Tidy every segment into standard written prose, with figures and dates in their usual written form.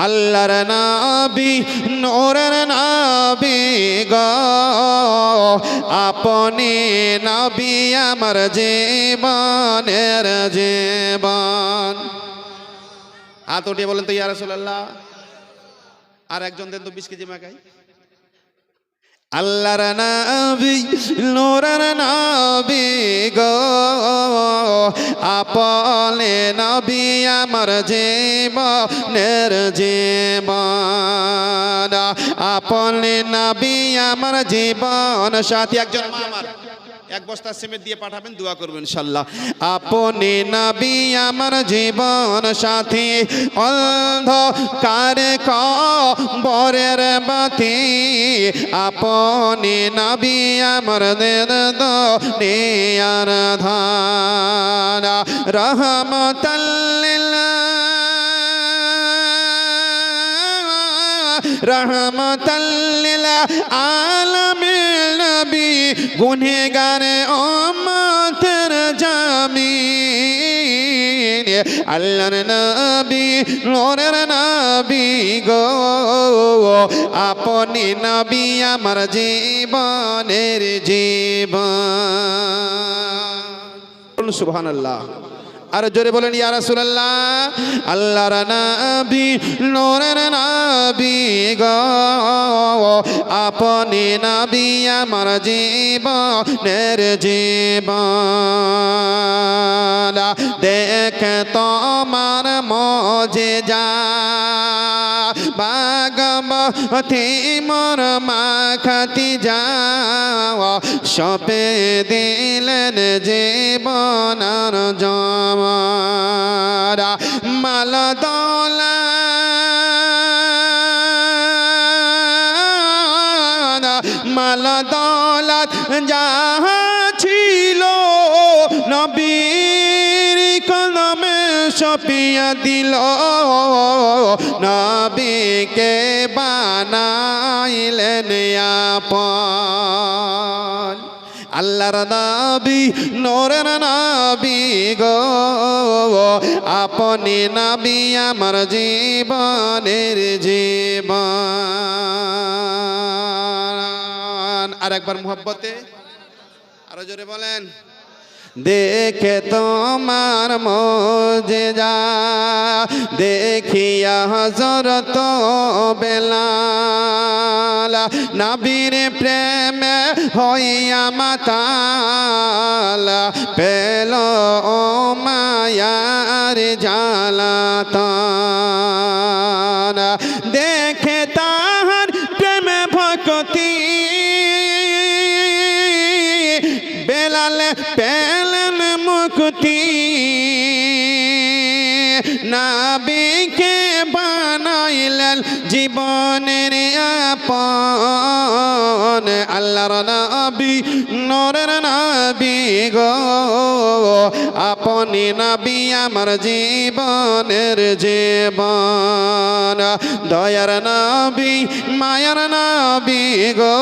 আল্লাহর নবী নূরের নবী গো আপনি নবী আমার জীবনের জীবন। হাত উঠিয়ে বলেন তো ইয়া রাসূলুল্লাহ। আর একজন দেন তো 20 কেজি মাখাই। আল্লাহর নবী নূরের নবী গো আপনি নবী আমার জীবনের জীবন। আপনি নবী আমার জীবন সাথী। একজন মা আমার এক বস্তা সিমেন্ট দিয়ে পাঠাবেন, দোয়া করবেন ইনশাআল্লাহ। আপনি নবী আমার জীবন সাথী, অন্ধকার কবরের বাতি। আপনি নবী আমার দুনিয়ার ধান, রহমতাল লিল রহমতাল লিল আলামিন নবী গুনহগার উম্মতের জামিন। আল্লাহর নবী নূরের নবী গো আপনি নবী আমার জীবনের জীবন। সুবহানাল্লাহ। আর জোরে বলেন ইয়া রাসূলুল্লাহ। আল্লাহর নবী নূরের নবী গো আপনি নবী আমার জীবনের জীবন। দেখে তোমার মুজিজা বাগমতি মোর মা খাদিজা সপে দিলেন জীবন আর জমারা মাল দৌলত মাল দৌলত যাহা ছিল নবীর কদমে সপিয়া দিল। নবীকে বানাইলেন আপন। আল্লাহর নবী নূরের নবী গো আপনি নবী আমার জীবনের জীবন। আর একবার মুহাব্বতে আরো জোরে বলেন। দেখে তোমার মুজিজা দেখিয়া হযরত বেলাল নবীর প্রেমে হইয়া মাতাল পেল ও মায়ার জালাতান। দেখে তাহার প্রেমে ভক্তি বেলাল পেলেন মুক্তি। নবীকে বানাইলেন জীবনের আপন। আল্লাহর নবী নূরের নবী গো আপনি নবী আমার জীবনের জীবন। দয়ার নবী মায়ার নবী গো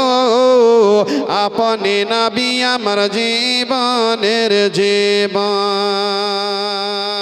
আপনি নবী আমার জীবনের জীবন।